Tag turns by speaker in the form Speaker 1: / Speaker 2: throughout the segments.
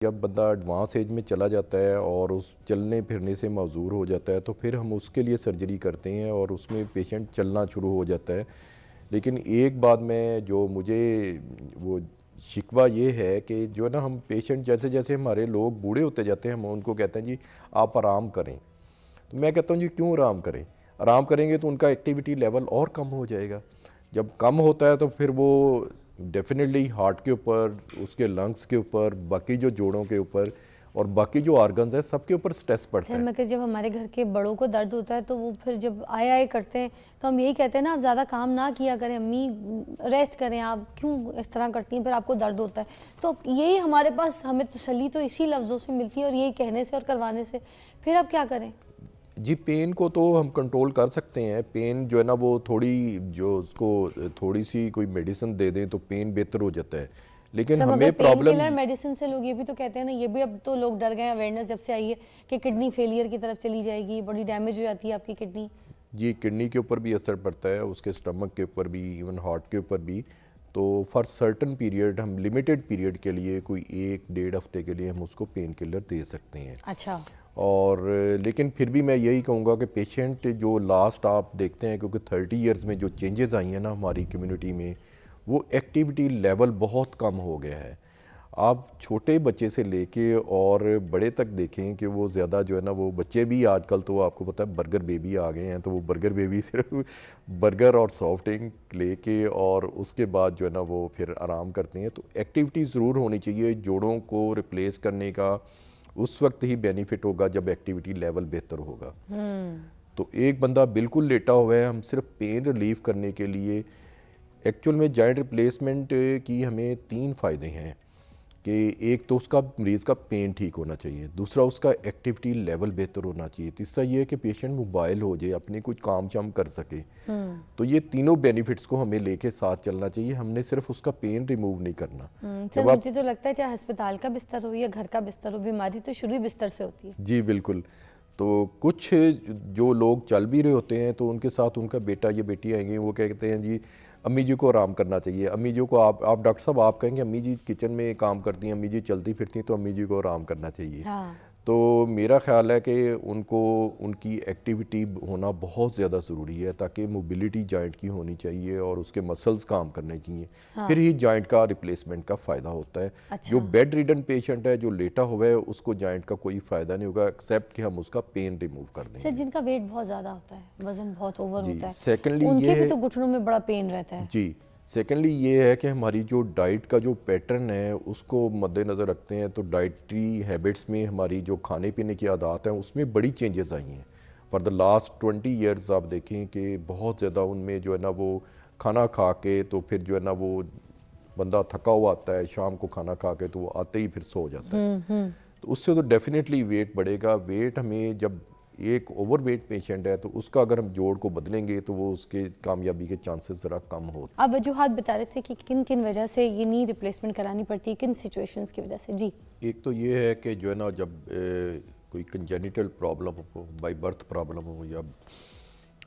Speaker 1: जब बंदा advance as में चला जाता है और उस चलने फिरने से माजूर हो जाता है तो फिर हम उसके लिए सर्जरी करते हैं और उसमें पेशेंट चलना शुरू हो जाता है। लेकिन एक बात में जो मुझे वो शिकवा ये है कि जो है ना, हम पेशेंट जैसे जैसे हमारे लोग बूढ़े होते जाते हैं हम उनको कहते हैं जी आप आराम करें। तो मैं कहता हूँ जी क्यों आराम करें? आराम करेंगे तो उनका एक्टिविटी लेवल और कम हो जाएगा। जब कम होता है तो फिर वो डेफिनेटली हार्ट के ऊपर, उसके लंग्स के ऊपर, बाकी जो जोड़ों के ऊपर और बाकी जो ऑर्गन्स है सबके ऊपर स्ट्रेस पड़ता है।
Speaker 2: मैं कि जब हमारे घर के बड़ों को दर्द होता है तो वो फिर जब आए आए करते हैं तो हम यही कहते हैं ना, आप ज़्यादा काम ना किया करें, अम्मी रेस्ट करें, आप क्यों इस तरह करती हैं, फिर आपको दर्द होता है। तो यही हमारे पास, हमें तसल्ली तो इसी लफ्ज़ों से मिलती है और यही कहने से और करवाने से। फिर आप क्या करें?
Speaker 1: जी पेन को तो हम कंट्रोल कर सकते हैं। पेन जो है ना वो थोड़ी, जो उसको थोड़ी सी कोई मेडिसिन दे दें तो पेन बेहतर हो जाता है। लेकिन
Speaker 2: सब
Speaker 1: हमें
Speaker 2: अगर पेन
Speaker 1: प्रॉब्लम,
Speaker 2: किलर मेडिसिन से लोग ये भी तो कहते हैं ना, ये भी अब तो लोग डर गए हैं, अवेयरनेस जब से आई है कि किडनी फेलियर की तरफ चली जाएगी, बड़ी डैमेज हो जाती है आपकी किडनी।
Speaker 1: जी किडनी के ऊपर भी असर पड़ता है, उसके स्टमक के ऊपर भी, इवन हार्ट के ऊपर भी। तो फॉर सर्टन पीरियड, हम लिमिटेड पीरियड के लिए, कोई 1-1.5 हफ्ते के लिए हम उसको पेन किलर दे सकते हैं।
Speaker 2: अच्छा।
Speaker 1: और लेकिन फिर भी मैं यही कहूँगा कि पेशेंट जो लास्ट आप देखते हैं, क्योंकि 30 इयर्स में जो चेंजेस आई हैं ना हमारी कम्युनिटी में, वो एक्टिविटी लेवल बहुत कम हो गया है। आप छोटे बच्चे से लेके और बड़े तक देखें कि वो ज़्यादा जो है ना, वो बच्चे भी आजकल तो आपको पता है बर्गर बेबी आ गए हैं, तो वो बर्गर बेबी सिर्फ बर्गर और सॉफ्ट ड्रिंक लेके और उसके बाद जो है ना वो फिर आराम करते हैं। तो एक्टिविटी ज़रूर होनी चाहिए। जोड़ों को रिप्लेस करने का उस वक्त ही बेनिफिट होगा जब एक्टिविटी लेवल बेहतर होगा। तो एक बंदा बिल्कुल लेटा हुआ है, हम सिर्फ पेन रिलीफ करने के लिए, एक्चुअल में जॉइंट रिप्लेसमेंट की हमें 3 फ़ायदे हैं कि एक तो उसका मरीज़ का पेन ठीक होना चाहिए, दूसरा उसका एक्टिविटी लेवल बेहतर होना चाहिए, तीसरा ये है कि पेशेंट मोबाइल हो जाए, अपने कुछ काम शाम कर सके। तो ये तीनों बेनिफिट्स को हमें लेके साथ चलना चाहिए, हमने सिर्फ उसका पेन रिमूव नहीं करना।
Speaker 2: सर मुझे तो लगता है चाहे अस्पताल का बिस्तर हो या घर का बिस्तर हो, बीमारी तो शुरू ही बिस्तर से होती है।
Speaker 1: जी बिल्कुल। तो कुछ जो लोग चल भी रहे होते हैं तो उनके साथ उनका बेटा या बेटी आएंगे, वो कहते हैं जी अम्मी जी को आराम करना चाहिए। अम्मी जी को आप डॉक्टर साहब आप कहेंगे अम्मी जी किचन में काम करती हैं, अम्मी जी चलती फिरती हैं, तो अम्मी जी को आराम करना चाहिए।
Speaker 2: हाँ।
Speaker 1: तो मेरा ख्याल है कि उनको उनकी एक्टिविटी होना बहुत ज़्यादा ज़रूरी है, ताकि मोबिलिटी जॉइंट की होनी चाहिए और उसके मसल्स काम करने चाहिए। फिर ही जॉइंट का रिप्लेसमेंट का फ़ायदा होता है।
Speaker 2: अच्छा।
Speaker 1: जो बेड रिडन पेशेंट है, जो लेटा हुआ है, उसको जॉइंट का कोई फ़ायदा नहीं होगा एक्सेप्ट कि हम उसका पेन रिमूव कर
Speaker 2: सर
Speaker 1: देंगे।
Speaker 2: जिनका वेट बहुत ज़्यादा होता है, वजन बहुत ओवर
Speaker 1: जी
Speaker 2: होता है,
Speaker 1: सेकेंडली
Speaker 2: उनके भी
Speaker 1: ये,
Speaker 2: तो घुटनों में बड़ा पेन रहता है।
Speaker 1: जी सेकेंडली ये है कि हमारी जो डाइट का जो पैटर्न है उसको मद्देनज़र रखते हैं, तो डाइटरी हैबिट्स में हमारी जो खाने पीने की आदत हैं उसमें बड़ी चेंजेस आई हैं। फॉर द लास्ट 20 इयर्स आप देखें कि बहुत ज़्यादा उनमें जो है ना वो खाना खा के, तो फिर जो है ना वो बंदा थका हुआ आता है, शाम को खाना खा के तो वो आते ही फिर सो जाता है। तो उससे तो डेफिनेटली वेट बढ़ेगा। वेट हमें, जब एक ओवरवेट पेशेंट है तो उसका अगर हम जोड़ को बदलेंगे तो वो उसके कामयाबी के चांसेस ज़रा कम होते हैं।
Speaker 2: आप वजूहात बता रहे थे कि किन किन वजह से ये नी रिप्लेसमेंट करानी पड़ती है, किन सिचुएशंस की वजह से? जी।
Speaker 1: एक तो ये है कि जो है ना, जब कोई कंजेनिटल प्रॉब्लम हो, बाई बर्थ प्रॉब्लम हो या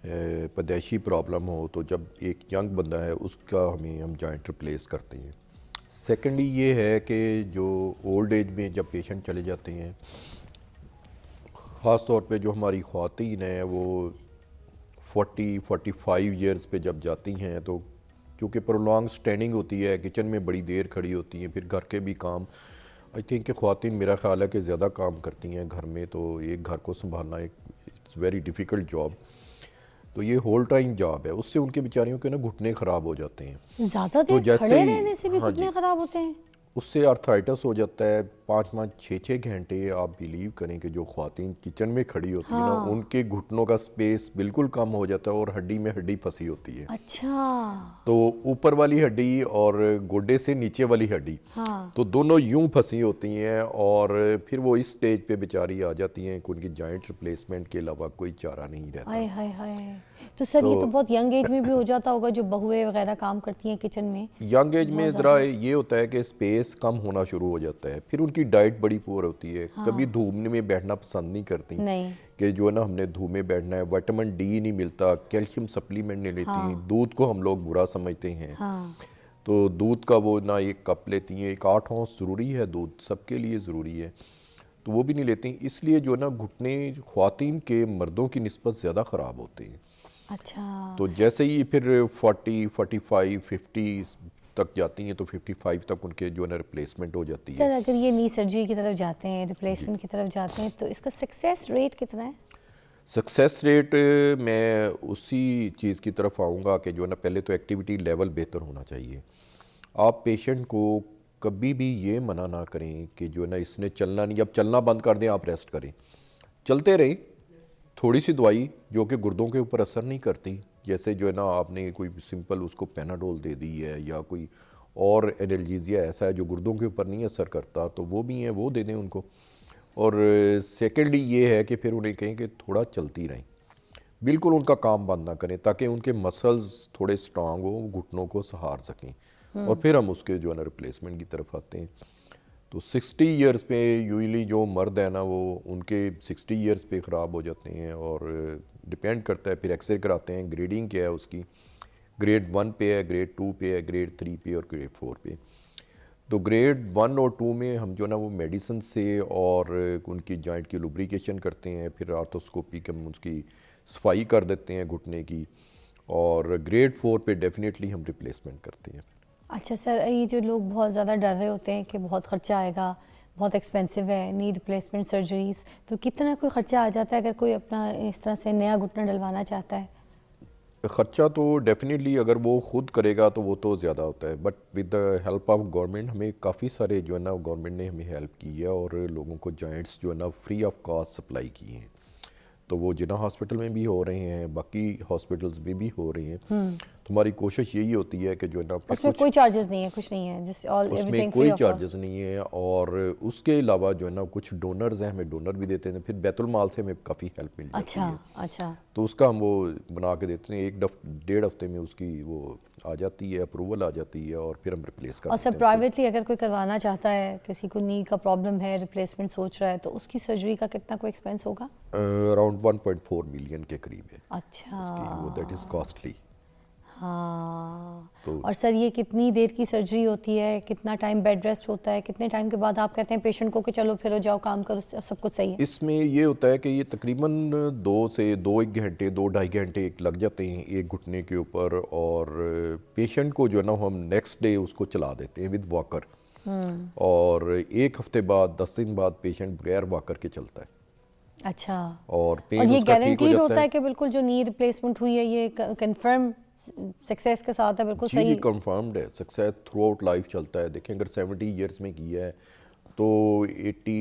Speaker 1: पैदाइशी प्रॉब्लम हो, तो जब एक यंग बंदा है उसका हम जॉइंट रिप्लेस करते हैं। सेकेंडली ये है कि जो ओल्ड एज में जब पेशेंट चले जाते हैं, ख़ास तौर पे जो हमारी ख़वातीन हैं वो 40-45 ईयर्स पे जब जाती हैं, तो क्योंकि प्रोलॉन्ग स्टैंडिंग होती है, किचन में बड़ी देर खड़ी होती हैं, फिर घर के भी काम, आई थिंक कि ख़वातीन मेरा ख्याल है कि ज़्यादा काम करती हैं घर में, तो एक घर को संभालना एक इट्स वेरी डिफ़िकल्ट जॉब। तो ये होल टाइम जॉब है, उससे उनके बेचारियों के ना घुटने ख़राब हो जाते हैं।
Speaker 2: ज़्यादा
Speaker 1: तो
Speaker 2: देर
Speaker 1: जैसे
Speaker 2: खड़े
Speaker 1: ही,
Speaker 2: रहने से भी
Speaker 1: हाँ
Speaker 2: घुटने
Speaker 1: जी,
Speaker 2: खराब होते हैं?
Speaker 1: उससे आर्थराइटिस हो जाता है। 5-5, 6-6 घंटे आप बिलीव करें कि जो ख्वातीन किचन में खड़ी होती है ना,
Speaker 2: हाँ।
Speaker 1: उनके घुटनों का स्पेस बिल्कुल कम हो जाता है और हड्डी में हड्डी फंसी होती है।
Speaker 2: अच्छा।
Speaker 1: तो ऊपर वाली हड्डी और गोडे से नीचे वाली हड्डी,
Speaker 2: हाँ।
Speaker 1: तो दोनों यूं फंसी होती हैं और फिर वो इस स्टेज पे बेचारी आ जाती हैं कि उनकी जॉइंट रिप्लेसमेंट के अलावा कोई चारा नहीं रहता।
Speaker 2: हाय हाय हाय। तो सर ये तो बहुत यंग एज में भी हो जाता होगा, जो बहुएं वगैरह काम करती हैं किचन में?
Speaker 1: यंग एज में
Speaker 2: बहुत
Speaker 1: ज़रा
Speaker 2: ज़्यादा।
Speaker 1: ये होता है कि स्पेस कम होना शुरू हो जाता है, फिर उनकी डाइट बड़ी पुअर होती है, कभी धूप में बैठना पसंद नहीं करती
Speaker 2: नहीं।
Speaker 1: कि जो है ना हमने धूप में बैठना है, विटामिन डी नहीं मिलता, कैल्शियम सप्लीमेंट नहीं लेती, दूध को हम लोग बुरा समझते हैं।
Speaker 2: हाँ।
Speaker 1: तो दूध का वो ना एक कप लेती हैं, एक 8 औंस ज़रूरी है, दूध सबके लिए ज़रूरी है, तो वो भी नहीं लेती, इसलिए जो ना घुटने ख्वातीन के मर्दों की निस्बत ज़्यादा ख़राब होते हैं।
Speaker 2: अच्छा।
Speaker 1: तो जैसे ही फिर 40, 45, 50 तक जाती हैं तो 55 तक उनके जो है ना रिप्लेसमेंट हो जाती है।
Speaker 2: सर अगर ये नी सर्जरी की तरफ जाते हैं,
Speaker 1: जी।
Speaker 2: रिप्लेसमेंट की तरफ जाते हैं, तो इसका सक्सेस रेट कितना है?
Speaker 1: सक्सेस रेट मैं उसी चीज़ की तरफ आऊँगा कि जो है ना पहले तो एक्टिविटी लेवल बेहतर होना चाहिए। आप पेशेंट को कभी भी ये मना ना करें कि जो है ना इसने चलना नहीं, अब चलना बंद कर दें, आप रेस्ट करें, चलते रहें। थोड़ी सी दवाई जो कि गुर्दों के ऊपर असर नहीं करती, जैसे जो है ना आपने कोई सिंपल उसको पेनाडोल दे दी है या कोई और एनाल्जेसिया ऐसा है जो गुर्दों के ऊपर नहीं असर करता, तो वो भी हैं, वो दे दें उनको। और सेकेंडली ये है कि फिर उन्हें कहें कि थोड़ा चलती रहें, बिल्कुल उनका काम बंद ना करें, ताकि उनके मसल्स थोड़े स्ट्रांग हो, घुटनों को सहार सकें, और फिर हम उसके जो है ना रिप्लेसमेंट की तरफ आते हैं। तो 60 इयर्स पे यूजली जो मर्द है ना वो उनके 60 इयर्स पे ख़राब हो जाते हैं, और डिपेंड करता है, फिर एक्सरे कराते हैं, ग्रेडिंग क्या है उसकी, ग्रेड 1 पे है, ग्रेड 2 पे है, ग्रेड 3 पे और ग्रेड 4 पे। तो ग्रेड 1 और 2 में हम जो ना वो मेडिसिन से और उनकी जॉइंट की लुब्रिकेशन करते हैं, फिर आर्थोस्कोपी के हम उसकी सफाई कर देते हैं घुटने की, और ग्रेड 4 पे डेफिनेटली हम रिप्लेसमेंट करते हैं।
Speaker 2: अच्छा सर, ये जो लोग बहुत ज़्यादा डर रहे होते हैं कि बहुत ख़र्चा आएगा, बहुत एक्सपेंसिव है, नी रिप्लेसमेंट सर्जरीज़, तो कितना कोई ख़र्चा आ जाता है अगर कोई अपना इस तरह से नया घुटना डलवाना चाहता है?
Speaker 1: ख़र्चा तो डेफिनेटली अगर वो खुद करेगा तो वो तो ज़्यादा होता है, but with the help of government हमें काफ़ी सारे जो है ना गवर्नमेंट ने हमें हेल्प की है, और लोगों को जॉइंट्स जो है ना फ्री ऑफ कॉस्ट सप्लाई किए हैं। तो वो जिना हॉस्पिटल में भी हो रहे हैं, बाकी हॉस्पिटल्स में भी हो रहे हैं। तो हमारी कोशिश यही होती है कि जो है ना फिर
Speaker 2: उसमें
Speaker 1: कुछ
Speaker 2: कोई चार्जेस नहीं है, कुछ नहीं है, जस्ट ऑल
Speaker 1: उसमें
Speaker 2: एवरीथिंग फ्री
Speaker 1: कोई
Speaker 2: ऑफ कॉस्ट?
Speaker 1: चार्जेस नहीं है, और उसके अलावा जो है ना कुछ डोनर्स हैं, हमें डोनर भी देते हैं, फिर बैतुल माल से हमें काफ़ी हेल्प मिल जाती
Speaker 2: अच्छा,
Speaker 1: है।
Speaker 2: अच्छा।
Speaker 1: तो उसका हम वो बना के देते हैं, एक डेढ़ हफ्ते में उसकी वो आ जाती है, अप्रूवल आ जाती है, और फिर हम रिप्लेस कर
Speaker 2: और
Speaker 1: देते
Speaker 2: सर
Speaker 1: हैं उसको।
Speaker 2: प्राइवेटली अगर कोई करवाना चाहता है, किसी को नी का प्रॉब्लम है, रिप्लेसमेंट सोच रहा है, तो उसकी सर्जरी का कितना कोई एक्सपेंस होगा?
Speaker 1: अराउंड 1.4 मिलियन के करीब है
Speaker 2: अच्छा।
Speaker 1: उसकी, वो दैट इज़ कॉस्टली।
Speaker 2: हाँ।
Speaker 1: तो
Speaker 2: और सर ये कितनी देर की सर्जरी होती है, कितना टाइम बेड रेस्ट होता है, कितने टाइम के बाद आप कहते हैं पेशेंट को कि चलो फिरो जाओ काम करो, सब कुछ सही है?
Speaker 1: इसमें ये होता है कि ये तकरीबन 2 से 2 1 घंटे, 2 ढाई घंटे एक लग जाते हैं एक घुटने के ऊपर, और पेशेंट को जो है ना हम नेक्स्ट डे उसको चला देते हैं विद वॉकर, और 1 हफ्ते बाद, 10 दिन बाद पेशेंट बगैर वॉकर के चलता है,
Speaker 2: अच्छा।
Speaker 1: और
Speaker 2: और
Speaker 1: पेन
Speaker 2: ये
Speaker 1: उसका ठीक हो
Speaker 2: गारंटीड
Speaker 1: जाता
Speaker 2: होता
Speaker 1: है।
Speaker 2: है कि बिल्कुल जो नी रिप्लेसमेंट हुई है ये कंफर्म सक्सेस के साथ है, बिल्कुल
Speaker 1: जी जी,
Speaker 2: सही?
Speaker 1: कंफर्म्ड है, सक्सेस थ्रू आउट लाइफ चलता है। देखें अगर 70 ईयर्स में किया है तो 80,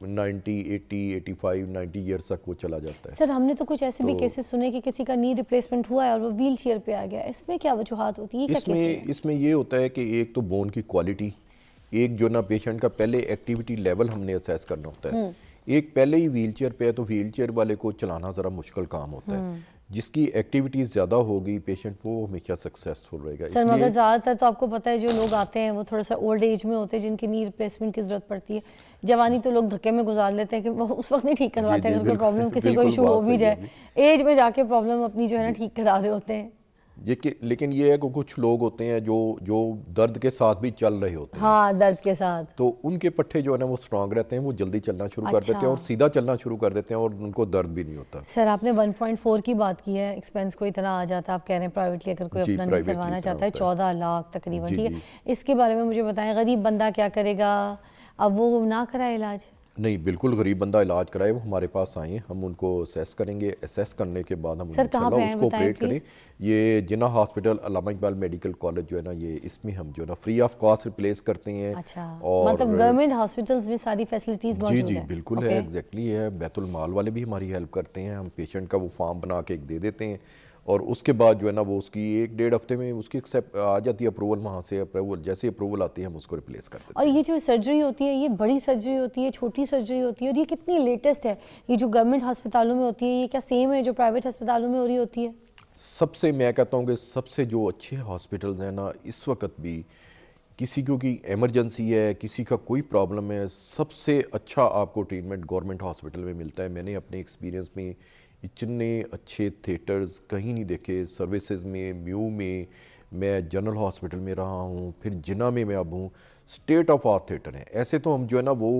Speaker 1: 90, 80, 85, 90 ईयर्स तक वो चला जाता है।
Speaker 2: सर हमने तो कुछ ऐसे भी
Speaker 1: तो
Speaker 2: केसेस सुने कि किसी का नी रिप्लेसमेंट हुआ है और वो व्हील चेयर पे आ गया, इसमें क्या वजूहात होती है, ये क्या केस है?
Speaker 1: इसमें ये होता है कि एक तो बोन की क्वालिटी, एक जो ना पेशेंट का पहले एक्टिविटी लेवल हमने असेस करना होता है। एक पहले ही व्हील चेयर पे है तो व्हील चेयर वाले को चलाना ज़रा मुश्किल काम होता है, जिसकी एक्टिविटी ज़्यादा होगी पेशेंट वो हमेशा सक्सेसफुल रहेगा।
Speaker 2: सर मगर
Speaker 1: इसलिए
Speaker 2: ज़्यादातर तो आपको पता है जो लोग आते हैं वो थोड़ा सा ओल्ड एज में होते हैं जिनकी नी रिप्लेसमेंट की ज़रूरत पड़ती है। जवानी तो लोग धक्के में गुजार लेते हैं कि वो उस वक्त नहीं ठीक
Speaker 1: जी
Speaker 2: करवाते
Speaker 1: जी,
Speaker 2: अगर कोई
Speaker 1: बिल्कुल
Speaker 2: प्रॉब्लम किसी को
Speaker 1: बिल्कुल
Speaker 2: इशू हो
Speaker 1: बात
Speaker 2: भी
Speaker 1: सही है
Speaker 2: जाए,
Speaker 1: जी।
Speaker 2: एज में जाके प्रॉब्लम अपनी जो है ना ठीक करा रहे होते हैं।
Speaker 1: लेकिन ये है कि कुछ लोग होते हैं जो जो दर्द के साथ भी चल रहे होते हैं,
Speaker 2: हाँ, दर्द के साथ।
Speaker 1: तो उनके पट्टे जो है ना वो स्ट्रांग रहते हैं, वो जल्दी चलना शुरू कर देते हैं और
Speaker 2: अच्छा।
Speaker 1: सीधा चलना शुरू कर देते हैं, और उनको दर्द भी नहीं होता।
Speaker 2: सर आपने 1.4 की बात की है, एक्सपेंस को इतना आ जाता है, आप कह रहे हैं प्राइवेटली अगर कोई
Speaker 1: जी,
Speaker 2: अपना नहीं
Speaker 1: प्राइवेटली
Speaker 2: करवाना
Speaker 1: इतना
Speaker 2: चाहता है
Speaker 1: होता है।
Speaker 2: 14 लाख तकरीबन,
Speaker 1: जी
Speaker 2: ठीक
Speaker 1: जी,
Speaker 2: है। इसके बारे में मुझे बताएं, गरीब बंदा क्या करेगा? अब वो ना कराए इलाज?
Speaker 1: नहीं बिल्कुल गरीब बंदा इलाज कराए, वो हमारे पास आए, हम उनको असेस करेंगे, असेस करने के बाद हम
Speaker 2: सर कहाँ पे
Speaker 1: इंशाल्लाह
Speaker 2: आए
Speaker 1: उसको
Speaker 2: बताएं
Speaker 1: ऑपरेट करें।
Speaker 2: प्लीज़।
Speaker 1: ये जिन्ना हॉस्पिटल, अल्लामा इकबाल मेडिकल कॉलेज जो है ना, ये इसमें हम जो है ना फ्री ऑफ कॉस्ट रिप्लेस करते हैं।
Speaker 2: अच्छा,
Speaker 1: और
Speaker 2: मतलब गवर्नमेंट हॉस्पिटल्स में सारी फैसिलिटीज़
Speaker 1: जी
Speaker 2: मौजूद
Speaker 1: जी
Speaker 2: है?
Speaker 1: बिल्कुल है,
Speaker 2: ओके।
Speaker 1: एग्जैक्टली है। बैतुल माल वाले भी हमारी हेल्प करते हैं, हम पेशेंट का वो फॉर्म बना के एक दे देते हैं, और उसके बाद जो है ना वो उसकी 1 डेढ़ हफ्ते में उसकी एक्सेप्ट आ जाती है, अप्रूवल, वहाँ से अप्रूवल, जैसे अप्रूवल आती है हम उसको रिप्लेस कर
Speaker 2: और
Speaker 1: देते हैं।
Speaker 2: ये जो सर्जरी होती है, ये बड़ी सर्जरी होती है, छोटी सर्जरी होती है, और ये कितनी लेटेस्ट है? ये जो गवर्नमेंट अस्पतालों में होती है, ये क्या सेम है जो प्राइवेट अस्पतालों में हो रही होती है?
Speaker 1: सबसे मैं कहता हूँ कि सबसे जो अच्छे हॉस्पिटल्स हैं ना इस वक्त भी, किसी को की इमरजेंसी है, किसी का कोई प्रॉब्लम है, सबसे अच्छा आपको ट्रीटमेंट गवर्नमेंट हॉस्पिटल में मिलता है। मैंने अपने एक्सपीरियंस में इतने अच्छे थिएटर्स कहीं नहीं देखे, सर्विसेज में, म्यू में, मैं जनरल हॉस्पिटल में रहा हूँ, फिर जिन्ना में मैं अब हूँ, स्टेट ऑफ आर्ट थिएटर हैं। ऐसे तो हम जो है ना वो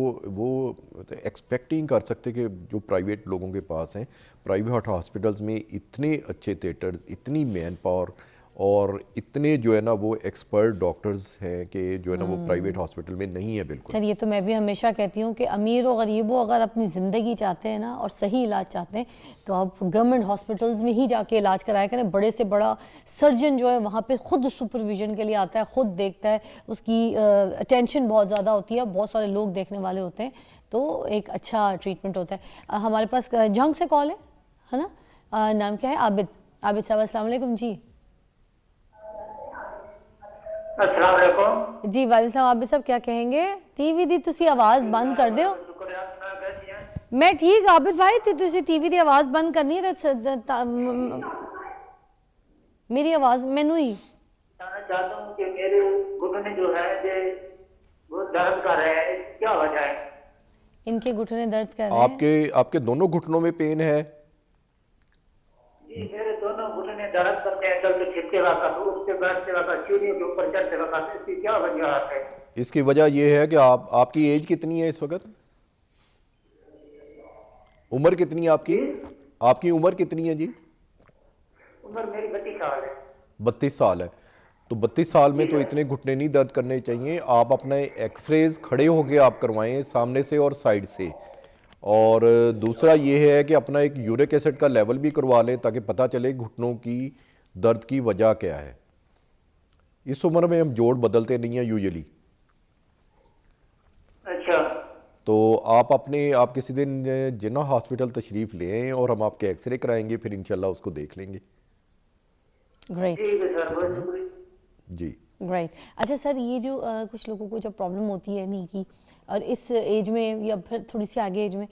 Speaker 1: एक्सपेक्ट ही नहीं कर सकते कि जो प्राइवेट लोगों के पास हैं, प्राइवेट हॉस्पिटल्स में इतने अच्छे थिएटर्स, इतनी मैन पावर और इतने जो है ना वो एक्सपर्ट डॉक्टर्स हैं कि जो है ना वो प्राइवेट हॉस्पिटल में नहीं है बिल्कुल।
Speaker 2: सर ये तो मैं भी हमेशा कहती हूँ कि अमीर और गरीब हो, अगर अपनी ज़िंदगी चाहते हैं ना और सही इलाज चाहते हैं तो आप गवर्नमेंट हॉस्पिटल्स में ही जाके इलाज कराया करें। बड़े से बड़ा सर्जन जो है वहाँ पे खुद सुपरविजन के लिए आता है, खुद देखता है, उसकी अटेंशन बहुत ज़्यादा होती है, बहुत सारे लोग देखने वाले होते हैं, तो एक अच्छा ट्रीटमेंट होता है। हमारे पास जंग से कॉल है ना? नाम क्या है? आबिद। आबिद साहब अस्सलाम वालेकुम जी।
Speaker 3: अस्सलाम वालेकुम
Speaker 2: जी वालिद साहब, आबिद साहब क्या कहेंगे? टीवी दी तुसी आवाज़ बंद कर दियो। मैं ठीक आबिद भाई, ते तुसी टीवी दी आवाज़ बंद करनी है मेरी आवाज़ मैनू ही।
Speaker 3: जानना चाहता हूँ कि मेरे घुटने जो है वो दर्द कर रहे हैं, क्या वजह है?
Speaker 2: इनके घुटने दर्द कर रहे हैं।
Speaker 1: आपके दोनों घुटनों में पेन है?
Speaker 3: जी मेरे दोनों घुटने दर्द करते हैं, चलते फिरते वक्त, उठते बैठते वक्त, सीढ़ियों के ऊपर चढ़ते वक्त, इसकी क्या वजह है?
Speaker 1: इसकी वजह यह है कि आपकी एज कितनी है इस वक्त? उम्र कितनी है आपकी? आपकी उम्र कितनी है जी?
Speaker 3: उम्र मेरी 32 साल है।
Speaker 1: 32 साल है। तो 32 साल में तो इतने घुटने नहीं दर्द करने चाहिए। आप अपने एक्सरेज खड़े होके आप करवाएं, सामने से और साइड से। और दूसरा ये है कि अपना एक यूरिक एसिड का लेवल भी करवा लें ताकि पता चले घुटनों की दर्द की वजह क्या है। इस उम्र में हम जोड़ बदलते नहीं हैं यूजुअली।
Speaker 3: अच्छा,
Speaker 1: तो आप किसी दिन जिन्ना हॉस्पिटल तशरीफ़ लें और हम आपके एक्सरे कराएंगे, फिर इंशाल्लाह उसको देख लेंगे।
Speaker 2: ग्रेट।
Speaker 3: ठीक है सर, बहुत शुक्रिया
Speaker 1: जी।
Speaker 2: राइट। अच्छा सर, ये जो कुछ लोगों को जब प्रॉब्लम होती है नी की, और इस एज में या फिर थोड़ी सी आगे एज में,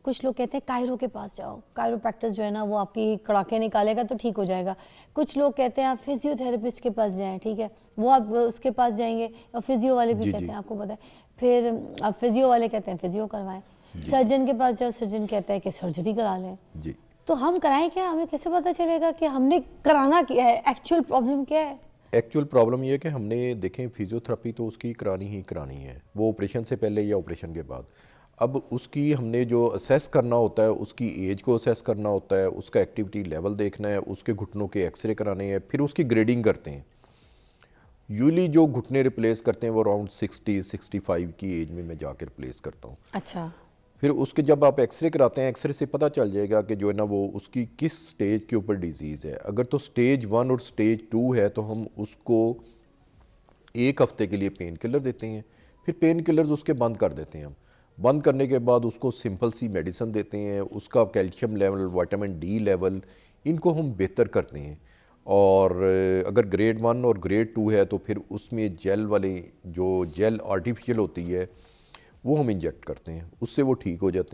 Speaker 2: कुछ लोग कहते हैं कायरो के पास जाओ, कायरो प्रैक्टिस जो है ना वो आपकी कड़ाके निकालेगा तो ठीक हो जाएगा। कुछ लोग कहते हैं आप फिजियोथेरेपिस्ट के पास जाएं, ठीक है, वो आप उसके पास जाएंगे, और फिजियो वाले भी
Speaker 1: जी,
Speaker 2: कहते
Speaker 1: जी।
Speaker 2: हैं, आपको पता है, फिर आप फिजियो वाले कहते हैं फिजियो करवाएं, सर्जन के पास जाओ, सर्जन कहता है कि सर्जरी करा लें।
Speaker 1: जी।
Speaker 2: तो हम कराएं क्या? हमें कैसे पता चलेगा कि हमने कराना क्या है, एक्चुअल प्रॉब्लम क्या है?
Speaker 1: एक्चुअल प्रॉब्लम ये है कि हमने देखें फिजियोथेरेपी तो उसकी करानी ही करानी है, वो ऑपरेशन से पहले या ऑपरेशन के बाद। अब उसकी हमने जो असेस करना होता है, उसकी एज को असेस करना होता है, उसका एक्टिविटी लेवल देखना है, उसके घुटनों के एक्सरे कराने हैं, फिर उसकी ग्रेडिंग करते हैं। यूजली जो घुटने रिप्लेस करते हैं वो अराउंड 60-65 की एज में मैं जाकर रिप्लेस करता हूँ।
Speaker 2: अच्छा।
Speaker 1: फिर उसके जब आप एक्सरे कराते हैं, एक्सरे से पता चल जाएगा कि जो है ना वो उसकी किस स्टेज के ऊपर डिजीज़ है। अगर तो स्टेज 1 और स्टेज 2 है तो हम उसको 1 हफ्ते के लिए पेन किलर देते हैं, फिर पेन किलर्स उसके बंद कर देते हैं। हम बंद करने के बाद उसको सिंपल सी मेडिसिन देते हैं, उसका calcium level, vitamin D level, इनको हम बेहतर करते हैं। और अगर ग्रेड 1 और ग्रेड 2 है तो फिर उसमें जेल वाले, जो जेल आर्टिफिशियल होती है, वो हम इंजेक्ट करते हैं, उससे वो ठीक हो जाते हैं।